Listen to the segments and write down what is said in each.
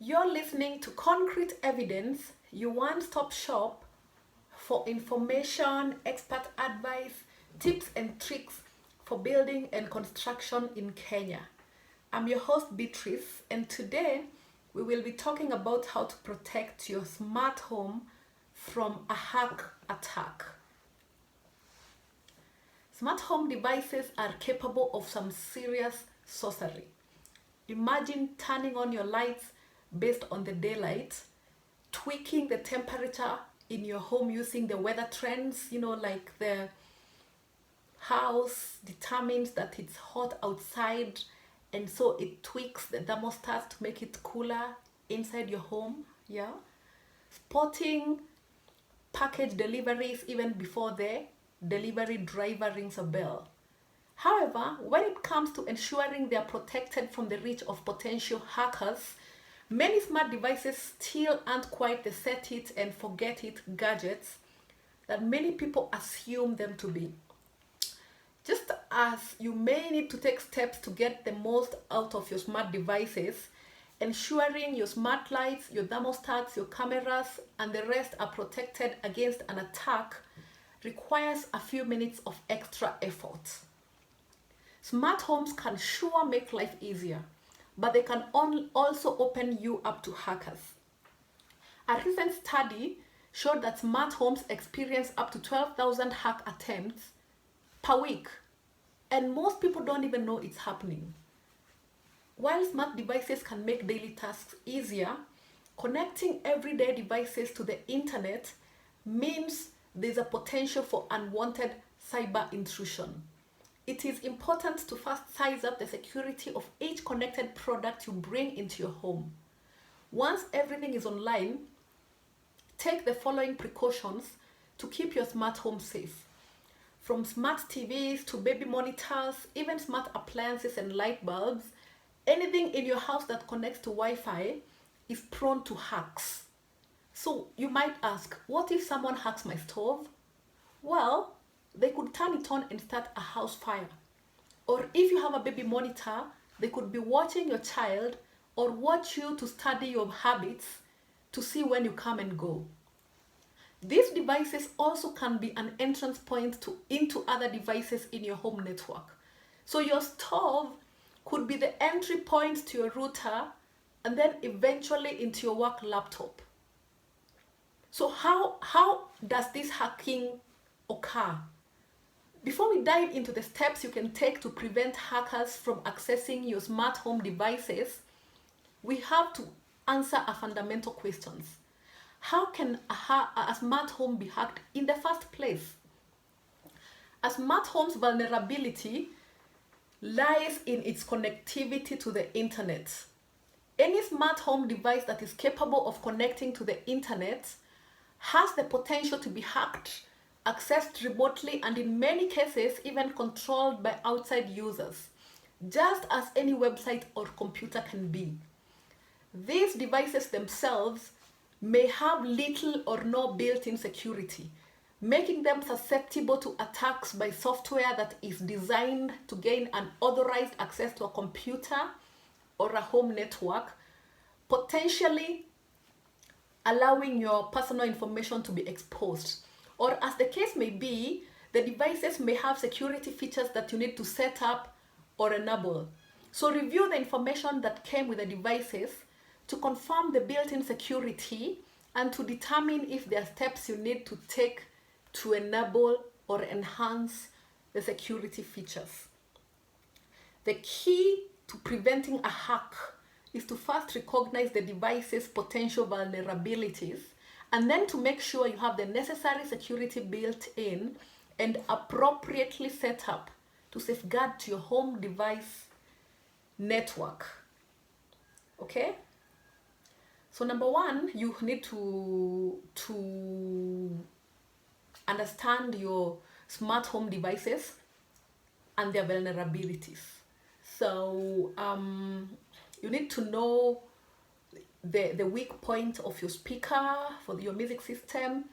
You're listening to Concrete Evidence, your one-stop shop for information, expert advice, tips and tricks for building and construction in Kenya. I'm your host Beatrice, and today we will be talking about how to protect your smart home from a hack attack. Smart home devices are capable of some serious sorcery. Imagine turning on your lights based on the daylight, tweaking the temperature in your home using the weather trends, like the house determines that it's hot outside, and so it tweaks the thermostat to make it cooler inside your home. Yeah. Spotting package deliveries even before the delivery driver rings a bell. However, when it comes to ensuring they are protected from the reach of potential hackers, many smart devices still aren't quite the set it and forget it gadgets that many people assume them to be. Just as you may need to take steps to get the most out of your smart devices, ensuring your smart lights, your thermostats, your cameras, and the rest are protected against an attack requires a few minutes of extra effort. Smart homes can sure make life easier, but they can also open you up to hackers. A recent study showed that smart homes experience up to 12,000 hack attempts per week, and most people don't even know it's happening. While smart devices can make daily tasks easier, connecting everyday devices to the internet means there's a potential for unwanted cyber intrusion. It is important to first size up the security of each connected product you bring into your home. Once everything is online, take the following precautions to keep your smart home safe. From smart TVs to baby monitors, even smart appliances and light bulbs, anything in your house that connects to Wi-Fi is prone to hacks. So you might ask, what if someone hacks my stove? Well, they could turn it on and start a house fire. Or if you have a baby monitor, they could be watching your child or watch you to study your habits to see when you come and go. These devices also can be an entrance point into other devices in your home network. So your stove could be the entry point to your router and then eventually into your work laptop. So how does this hacking occur? Before we dive into the steps you can take to prevent hackers from accessing your smart home devices, we have to answer a fundamental questions. How can a smart home be hacked in the first place? A smart home's vulnerability lies in its connectivity to the internet. Any smart home device that is capable of connecting to the internet has the potential to be hacked, accessed remotely, and in many cases even controlled by outside users, just as any website or computer can be. These devices themselves may have little or no built-in security, making them susceptible to attacks by software that is designed to gain unauthorized access to a computer or a home network, potentially allowing your personal information to be exposed. Or as the case may be, the devices may have security features that you need to set up or enable. So review the information that came with the devices to confirm the built-in security and to determine if there are steps you need to take to enable or enhance the security features. The key to preventing a hack is to first recognize the device's potential vulnerabilities, and then to make sure you have the necessary security built in and appropriately set up to safeguard your home device network. Okay? So number one, you need to understand your smart home devices and their vulnerabilities. So you need to know the weak point of your speaker for your music system,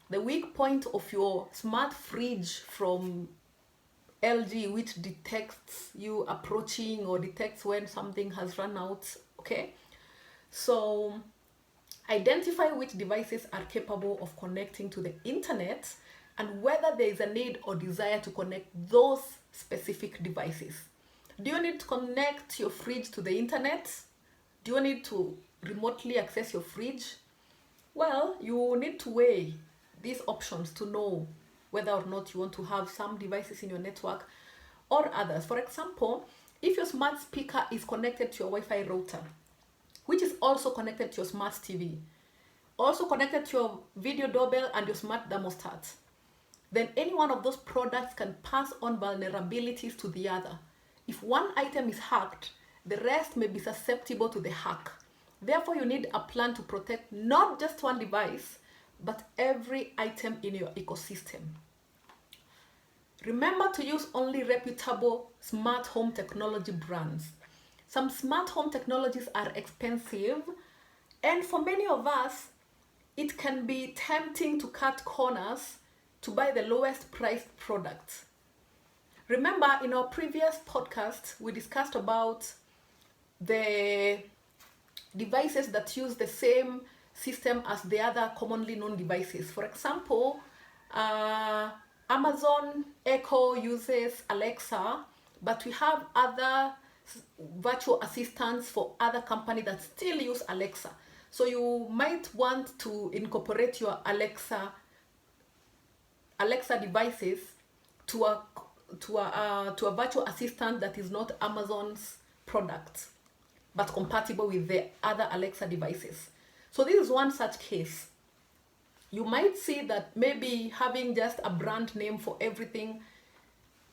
the weak point of your smart fridge from LG, which detects you approaching or detects when something has run out. Okay, So identify which devices are capable of connecting to the internet and whether there is a need or desire to connect those specific devices. Do you need to connect your fridge to the internet? Do you need to remotely access your fridge? Well, you need to weigh these options to know whether or not you want to have some devices in your network or others. For example, if your smart speaker is connected to your Wi-Fi router, which is also connected to your smart TV, also connected to your video doorbell and your smart thermostat, then any one of those products can pass on vulnerabilities to the other. If one item is hacked, the rest may be susceptible to the hack. Therefore, you need a plan to protect not just one device, but every item in your ecosystem. Remember to use only reputable smart home technology brands. Some smart home technologies are expensive, and for many of us, it can be tempting to cut corners to buy the lowest priced product. Remember, in our previous podcast, we discussed about the devices that use the same system as the other commonly known devices. For example, Amazon Echo uses Alexa, but we have other virtual assistants for other companies that still use Alexa. So you might want to incorporate your Alexa devices to a virtual assistant that is not Amazon's product, but compatible with the other Alexa devices. So this is one such case. You might see that maybe having just a brand name for everything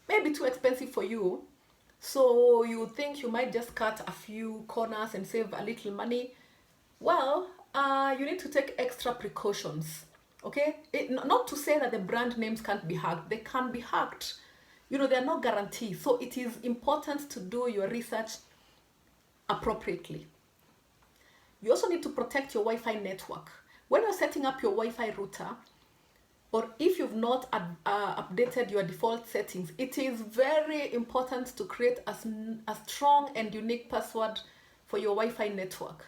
may be too expensive for you. So you think you might just cut a few corners and save a little money. Well, you need to take extra precautions. Okay? Not to say that the brand names can't be hacked. They can be hacked. They're not guaranteed. So it is important to do your research appropriately. You also need to protect your Wi-Fi network. When you're setting up your Wi-Fi router, or if you've not updated your default settings, it is very important to create a strong and unique password for your Wi-Fi network.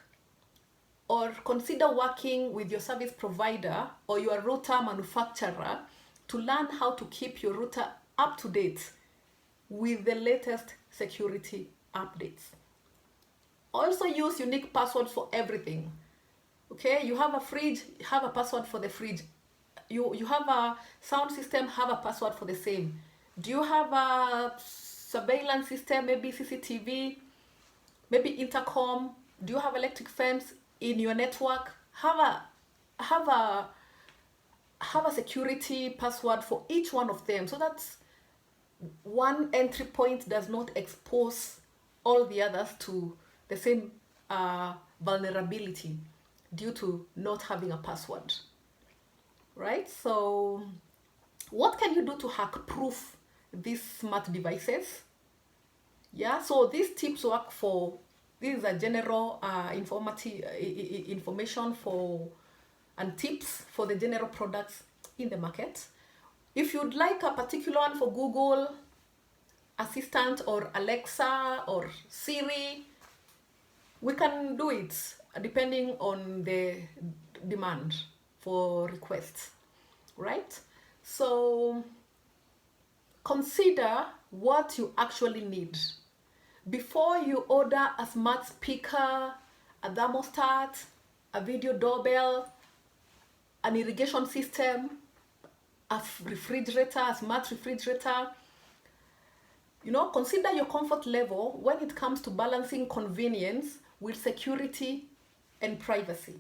Or consider working with your service provider or your router manufacturer to learn how to keep your router up to date with the latest security updates. Also use unique passwords for everything. Okay, you have a fridge, have a password for the fridge. You have a sound system, have a password for the same. Do you have a surveillance system, maybe CCTV, maybe intercom? Do you have electric fence in your network? Have a security password for each one of them, so that one entry point does not expose all the others to the same vulnerability due to not having a password. Right? So what can you do to hack-proof these smart devices? Yeah, so these tips work for, this is a general information for and tips for the general products in the market. If you'd like a particular one for Google Assistant or Alexa or Siri, we can do it depending on the demand for requests, right? So consider what you actually need. Before you order a smart speaker, a thermostat, a video doorbell, an irrigation system, a refrigerator, a smart refrigerator, consider your comfort level when it comes to balancing convenience with security and privacy.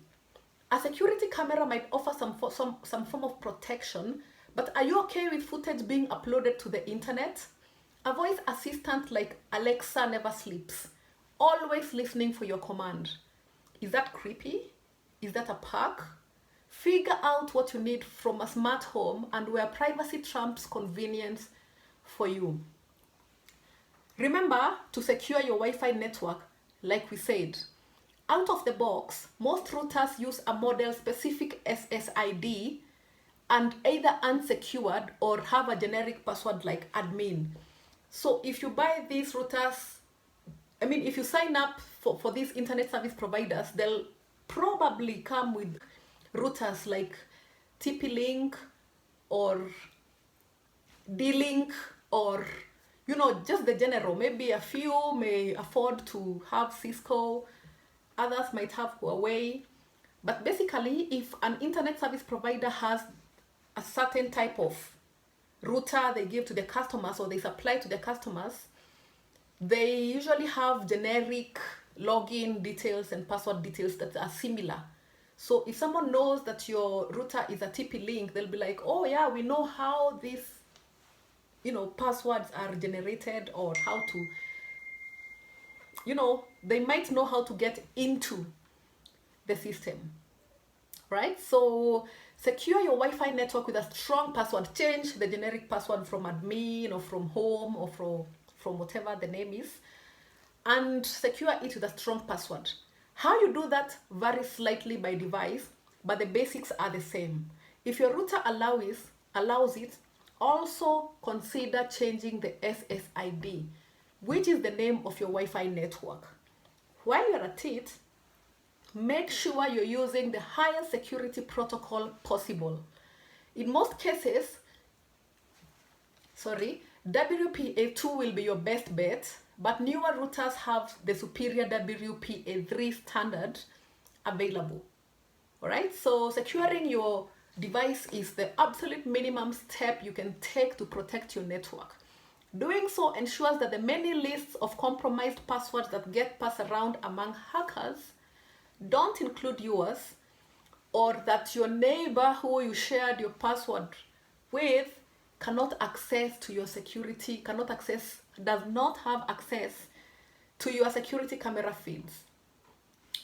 A security camera might offer some form of protection, but are you okay with footage being uploaded to the internet? A voice assistant like Alexa never sleeps, always listening for your command. Is that creepy? Is that a perk? Figure out what you need from a smart home and where privacy trumps convenience for you. Remember to secure your Wi-Fi network, like we said. Out of the box, most routers use a model-specific SSID and either unsecured or have a generic password like admin. So if you buy these routers I mean, if you sign up for these internet service providers, they'll probably come with routers like TP-Link or D-Link, or just the general. Maybe a few may afford to have Cisco, others might have Huawei. But basically, if an internet service provider has a certain type of router they give to the customers or they supply to the customers, they usually have generic login details and password details that are similar. So if someone knows that your router is a TP-Link, they'll be like, oh yeah, we know how these passwords are generated, or how to, they might know how to get into the system, right? So secure your Wi-Fi network with a strong password. Change the generic password from admin or from home or from whatever the name is, and secure it with a strong password. How you do that varies slightly by device, but the basics are the same. If your router allows it, also consider changing the SSID, which is the name of your Wi-Fi network. While you're at it, make sure you're using the highest security protocol possible. In most cases, WPA2 will be your best bet, but newer routers have the superior WPA3 standard available. All right, so securing your device is the absolute minimum step you can take to protect your network. Doing so ensures that the many lists of compromised passwords that get passed around among hackers don't include yours, or that your neighbor who you shared your password with cannot access to your security, does not have access to your security camera feeds.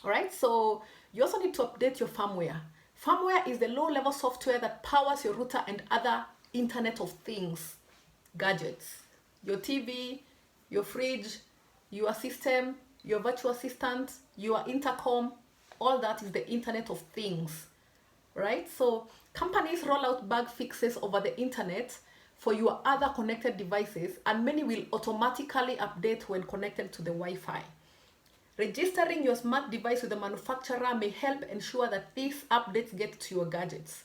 All right, so you also need to update your firmware. Firmware is the low-level software that powers your router and other Internet of Things gadgets. Your TV, your fridge, your system, your virtual assistant, your intercom, all that is the Internet of Things, right? So companies roll out bug fixes over the internet for your other connected devices, and many will automatically update when connected to the Wi-Fi. Registering your smart device with the manufacturer may help ensure that these updates get to your gadgets.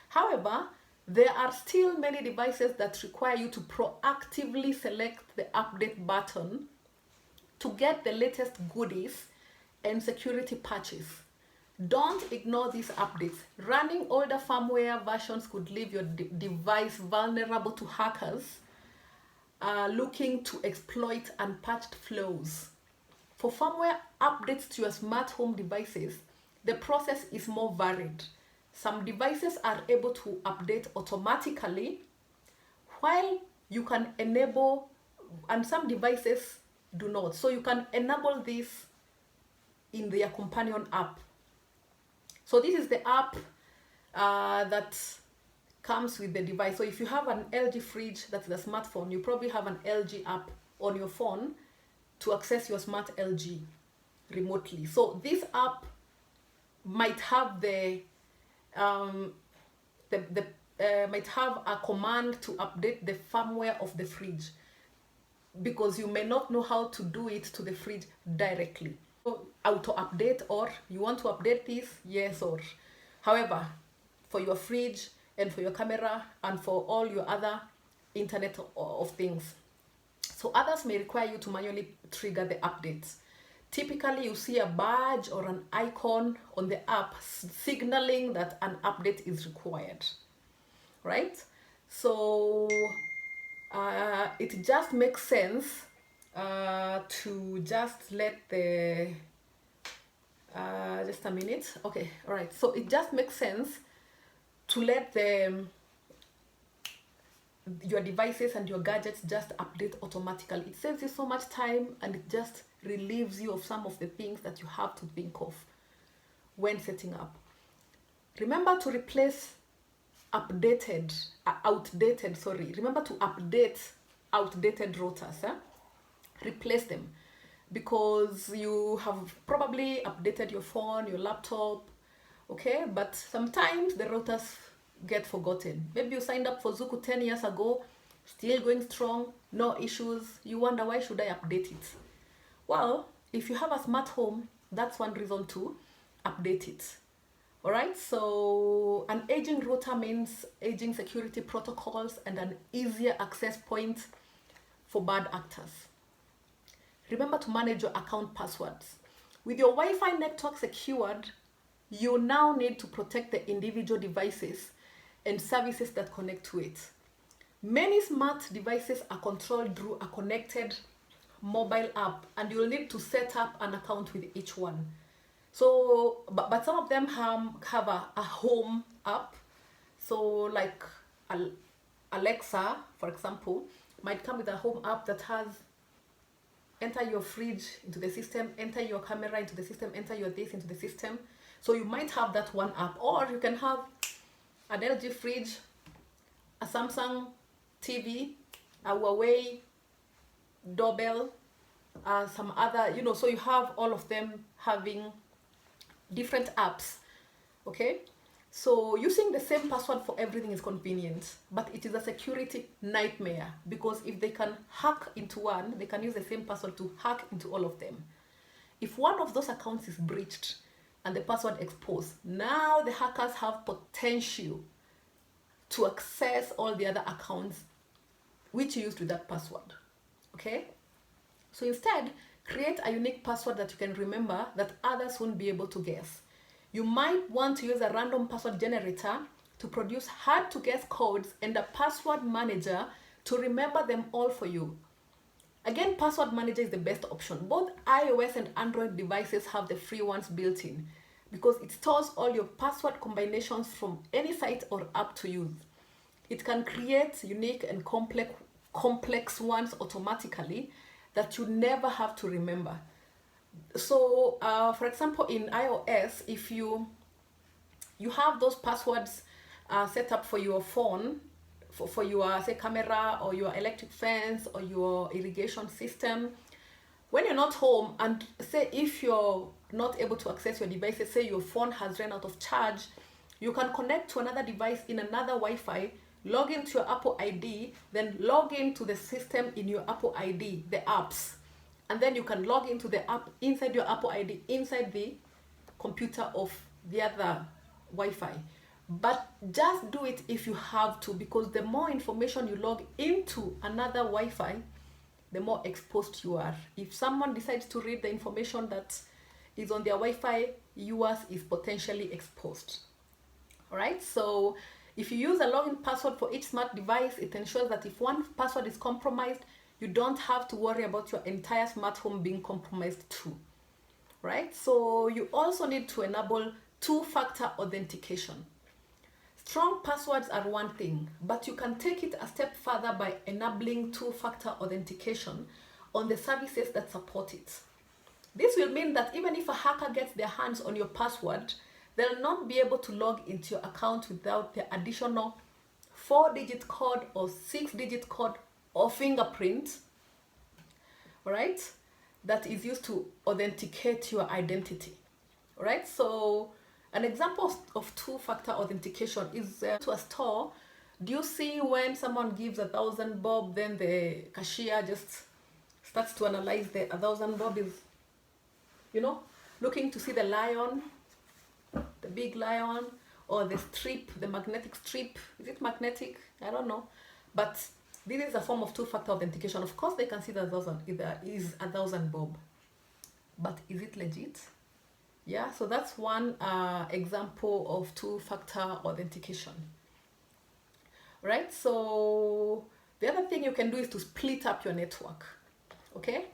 However, there are still many devices that require you to proactively select the update button to get the latest goodies and security patches. Don't ignore these updates. Running older firmware versions could leave your device vulnerable to hackers looking to exploit unpatched flaws. For firmware updates to your smart home devices, the process is more varied. Some devices are able to update automatically, while you can enable, and some devices do not. So you can enable this in their companion app. So this is the app that comes with the device. So if you have an LG fridge, that's the smartphone, you probably have an LG app on your phone to access your smart LG remotely. So this app might have might have a command to update the firmware of the fridge, because you may not know how to do it to the fridge directly. So auto update, or you want to update this, yes, or however, for your fridge and for your camera and for all your other Internet of Things. So others may require you to manually trigger the updates. Typically, you see a badge or an icon on the app signaling that an update is required, right? So it just makes sense to just let the just a minute. Okay, all right. So it just makes sense to let your devices and your gadgets just update automatically. It saves you so much time, and it just relieves you of some of the things that you have to think of when setting up. Remember to replace remember to update outdated routers. Replace them, because you have probably updated your phone, your laptop, okay, but sometimes the routers get forgotten. Maybe you signed up for Zuku 10 years ago, still going strong, no issues. You wonder, why should I update it? Well, if you have a smart home, that's one reason to update it. All right, so an aging router means aging security protocols and an easier access point for bad actors. Remember to manage your account passwords. With your Wi-Fi network secured, you now need to protect the individual devices and services that connect to it. Many smart devices are controlled through a connected mobile app, and you'll need to set up an account with each one. So, but some of them have a home app. So, like Alexa, for example, might come with a home app that has enter your fridge into the system, enter your camera into the system, enter your this into the system. So you might have that one app, or you can have an LG fridge, a Samsung TV, a Huawei doorbell, some other, so you have all of them having different apps. Okay, so using the same password for everything is convenient, but it is a security nightmare, because if they can hack into one, they can use the same password to hack into all of them. If one of those accounts is breached and the password exposed, now the hackers have potential to access all the other accounts which you used with that password. Okay, so instead, create a unique password that you can remember that others won't be able to guess. You might want to use a random password generator to produce hard to guess codes and a password manager to remember them all for you. Again, password manager is the best option. Both iOS and Android devices have the free ones built in, because it stores all your password combinations from any site or app to use. It can create unique and complex ones automatically that you never have to remember. So, for example, in iOS, if you have those passwords set up for your phone, for your, say, camera or your electric fence or your irrigation system, when you're not home, and say if you're not able to access your devices, say your phone has run out of charge, you can connect to another device in another Wi-Fi, log into your Apple ID, then log into the system in your Apple ID, the apps, and then you can log into the app inside your Apple ID, inside the computer of the other Wi-Fi. But just do it if you have to, because the more information you log into another Wi-Fi, the more exposed you are. If someone decides to read the information that is on their Wi-Fi, yours is potentially exposed. All right, so if you use a login password for each smart device, it ensures that if one password is compromised, you don't have to worry about your entire smart home being compromised too. Right? So you also need to enable two-factor authentication. Strong passwords are one thing, but you can take it a step further by enabling two-factor authentication on the services that support it. This will mean that even if a hacker gets their hands on your password, they'll not be able to log into your account without the additional 4-digit code or 6-digit code or fingerprint, all right, that is used to authenticate your identity. All right, so an example of two-factor authentication is to a store. Do you see when someone gives 1,000 bob, then the cashier just starts to analyze the 1,000 bob is, looking to see the lion, the big lion, or the strip, the magnetic strip. Is it magnetic? I don't know. But this is a form of two-factor authentication. Of course, they can see the 1,000 is 1,000 bob. But is it legit? Yeah, so that's one example of two-factor authentication. Right? So the other thing you can do is to split up your network. Okay?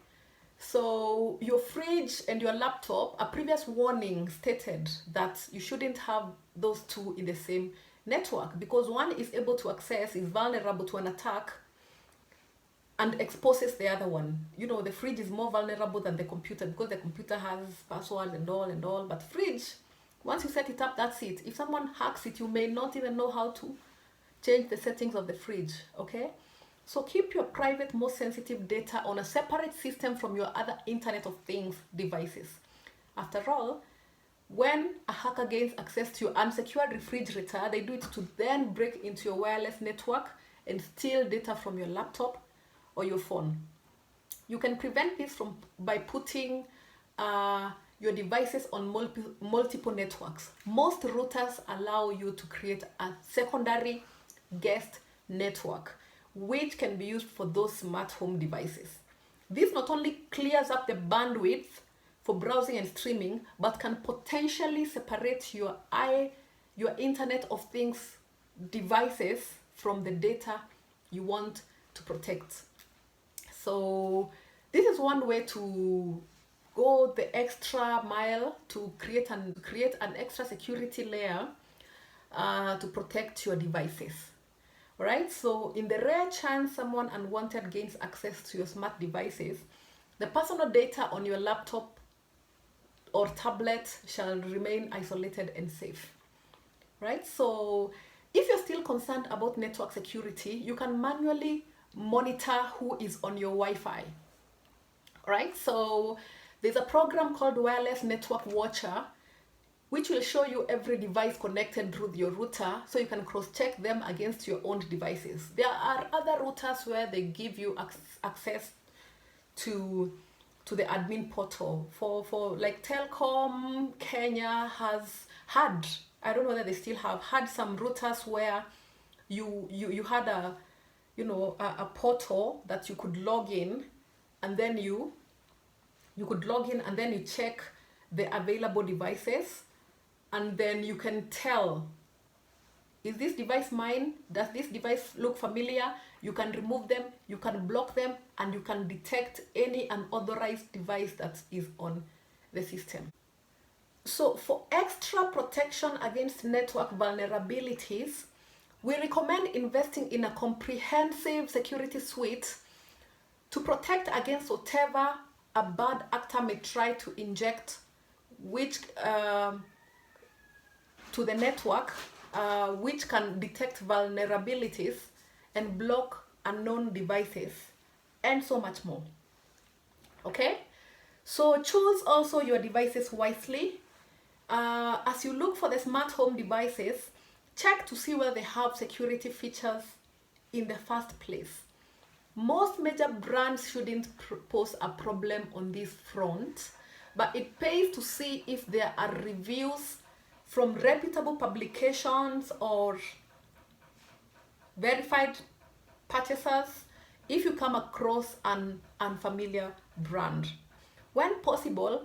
So your fridge and your laptop, a previous warning stated that you shouldn't have those two in the same network, because one is able to access, is vulnerable to an attack, and exposes the other one. The fridge is more vulnerable than the computer, because the computer has passwords and all, but fridge, once you set it up, that's it. If someone hacks it, you may not even know how to change the settings of the fridge. Okay? So keep your private, most sensitive data on a separate system from your other Internet of Things devices. After all, when a hacker gains access to your unsecured refrigerator, they do it to then break into your wireless network and steal data from your laptop or your phone. You can prevent this by putting your devices on multiple networks. Most routers allow you to create a secondary guest network, which can be used for those smart home devices. This not only clears up the bandwidth for browsing and streaming, but can potentially separate your Internet of Things devices from the data you want to protect. So this is one way to go the extra mile to create an extra security layer to protect your devices. Right? So in the rare chance someone unwanted gains access to your smart devices, the personal data on your laptop or tablet shall remain isolated and safe. Right? So if you're still concerned about network security, you can manually monitor who is on your Wi-Fi. Right? So there's a program called Wireless Network Watcher, which will show you every device connected through your router, so you can cross-check them against your own devices. There are other routers where they give you access to the admin portal. For like Telcom Kenya has had, I don't know whether they still had some routers where you had a portal that you could log in, and then you could log in and then you check the available devices, and then you can tell, is this device mine? Does this device look familiar? You can remove them, you can block them, and you can detect any unauthorized device that is on the system. So for extra protection against network vulnerabilities, we recommend investing in a comprehensive security suite to protect against whatever a bad actor may try to inject, which to the network, which can detect vulnerabilities and block unknown devices, and so much more. Okay, so choose also your devices wisely. As you look for the smart home devices, check to see whether they have security features in the first place. Most major brands shouldn't pose a problem on this front, but it pays to see if there are reviews from reputable publications or verified purchasers if you come across an unfamiliar brand. When possible,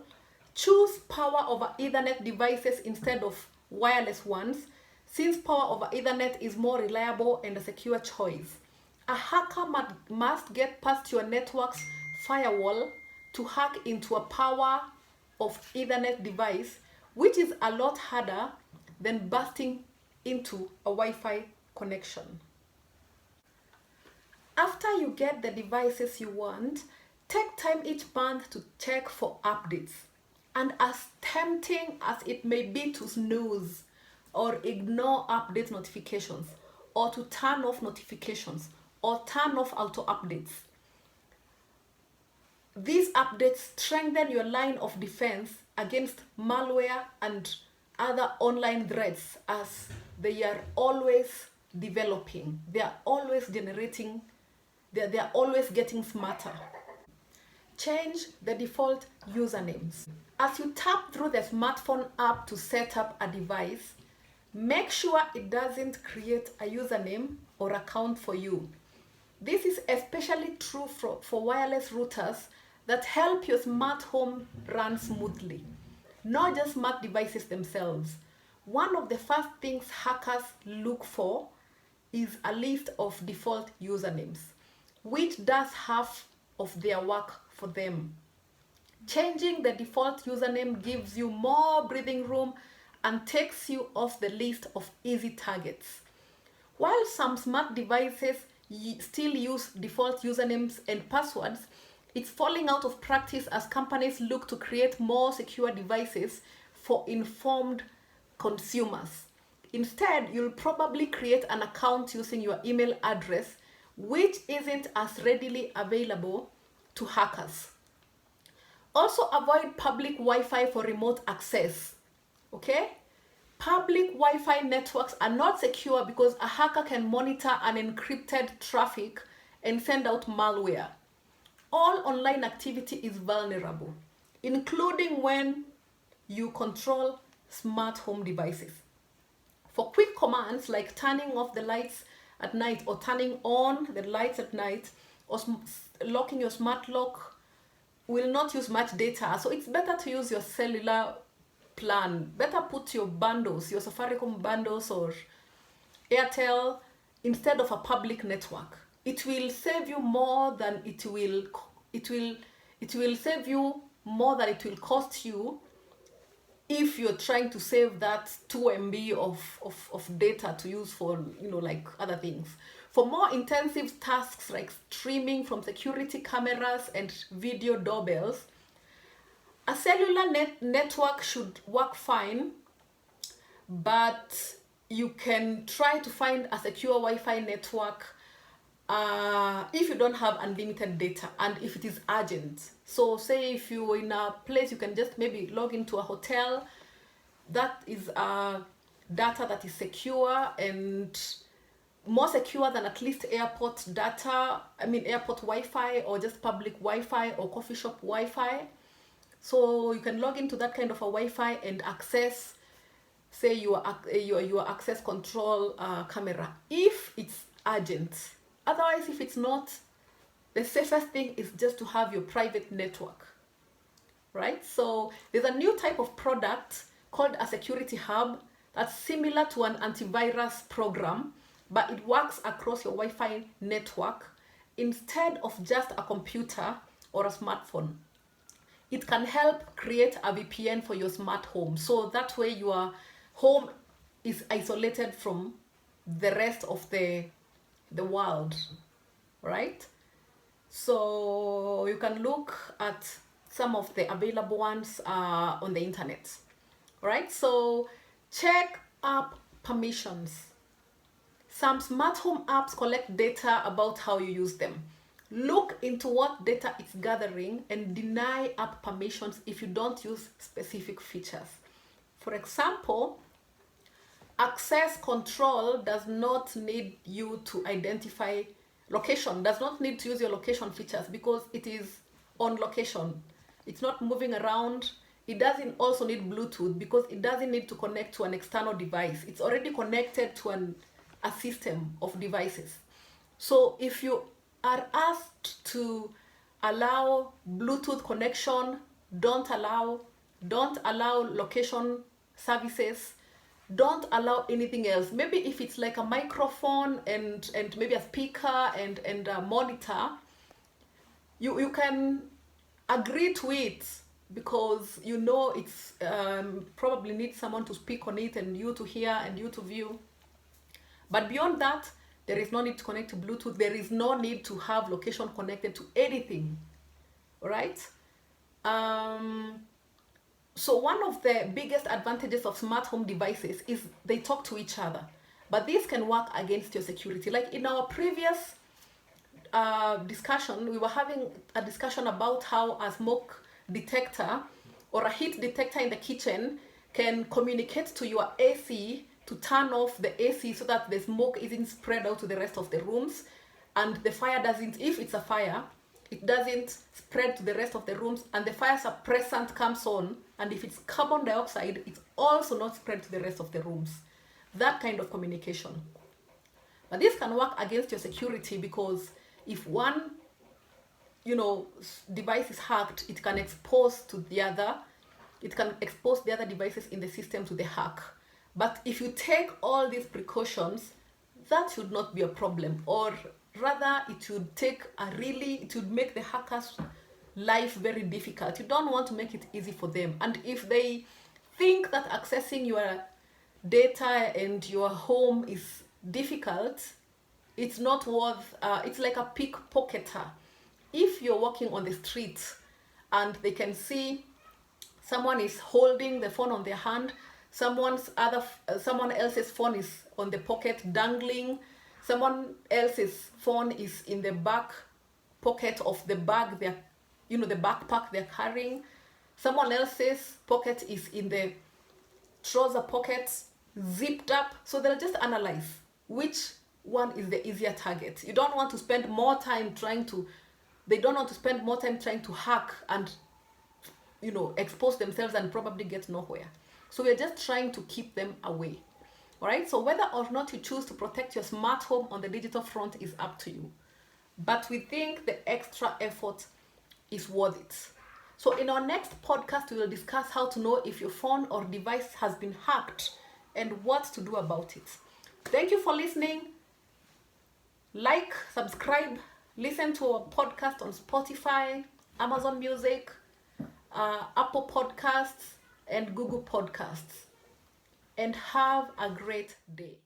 choose power over Ethernet devices instead of wireless ones, since power over Ethernet is more reliable and a secure choice. A hacker must get past your network's firewall to hack into a power of Ethernet device, which is a lot harder than busting into a Wi-Fi connection. After you get the devices you want, take time each month to check for updates. And as tempting as it may be to snooze or ignore update notifications, or to turn off notifications, or turn off auto updates, these updates strengthen your line of defense against malware and other online threats, as they are always developing. They are always generating, they are always getting smarter. Change the default usernames. As you tap through the smartphone app to set up a device, make sure it doesn't create a username or account for you. This is especially true for wireless routers that help your smart home run smoothly, not just smart devices themselves. One of the first things hackers look for is a list of default usernames, which does half of their work for them. Changing the default username gives you more breathing room and takes you off the list of easy targets. While some smart devices still use default usernames and passwords, it's falling out of practice as companies look to create more secure devices for informed consumers. Instead, you'll probably create an account using your email address, which isn't as readily available to hackers. Also, avoid public Wi-Fi for remote access. Okay? Public Wi-Fi networks are not secure because a hacker can monitor unencrypted traffic and send out malware. all online activity is vulnerable, including when you control smart home devices. For quick commands like turning off the lights at night or turning on the lights at night or locking your smart lock will not use much data. So it's better to use your cellular plan. Better put your bundles, your Safaricom bundles or Airtel instead of a public network. It will save you more than it will save you more than it will cost you if you're trying to save that 2 MB of data to use for, like other things. For more intensive tasks like streaming from security cameras and video doorbells, a cellular network should work fine, but you can try to find a secure Wi-Fi network if you don't have unlimited data and if it is urgent. So say if you're in a place you can just maybe log into a hotel, that is data that is secure and more secure than at least airport data, airport Wi-Fi or just public Wi-Fi or coffee shop Wi-Fi. So you can log into that kind of a Wi-Fi and access, say, your access control camera if it's urgent. Otherwise, if it's not, the safest thing is just to have your private network, right? So there's a new type of product called a security hub that's similar to an antivirus program, but it works across your Wi-Fi network instead of just a computer or a smartphone. It can help create a VPN for your smart home. So that way your home is isolated from the rest of the world, right? So you can look at some of the available ones on the internet, right? So check app permissions. Some smart home apps collect data about how you use them. Look into what data it's gathering and deny app permissions if you don't use specific features. For example, access control does not need you to identify location, does not need to use your location features because it is on location. It's not moving around. It doesn't also need Bluetooth because it doesn't need to connect to an external device. It's already connected to a system of devices. So if you are asked to allow Bluetooth connection, don't allow location services, don't allow anything else. Maybe if it's like a microphone and maybe a speaker and a monitor, you can agree to it because it's probably needs someone to speak on it and you to hear and you to view. But beyond that, there is no need to connect to Bluetooth. There is no need to have location connected to anything, right? So one of the biggest advantages of smart home devices is they talk to each other. But this can work against your security. Like in our previous discussion, we were having a discussion about how a smoke detector or a heat detector in the kitchen can communicate to your AC to turn off the AC so that the smoke isn't spread out to the rest of the rooms and the fire doesn't, if it's a fire, it doesn't spread to the rest of the rooms and the fire suppressant comes on, and if it's carbon dioxide, it's also not spread to the rest of the rooms. That kind of communication. But this can work against your security because if one device is hacked, it can expose the other devices in the system to the hack. But if you take all these precautions, that should not be a problem, or rather it would make the hackers' life very difficult. You don't want to make it easy for them. And if they think that accessing your data and your home is difficult, it's not worth, it's like a pickpocketer. If you're walking on the street and they can see someone is holding the phone on their hand, someone else's phone is on the pocket dangling, someone else's phone is in the back pocket of the bag the backpack they're carrying, someone else's pocket is in the trouser pockets zipped up, so they'll just analyze which one is the easier target. You don't want to spend more time trying to they don't want to spend more time trying to hack and, expose themselves and probably get nowhere. So we're just trying to keep them away. All right, so whether or not you choose to protect your smart home on the digital front is up to you. But we think the extra effort is worth it. So in our next podcast, we will discuss how to know if your phone or device has been hacked and what to do about it. Thank you for listening. Like, subscribe, listen to our podcast on Spotify, Amazon Music, Apple Podcasts, and Google Podcasts. And have a great day.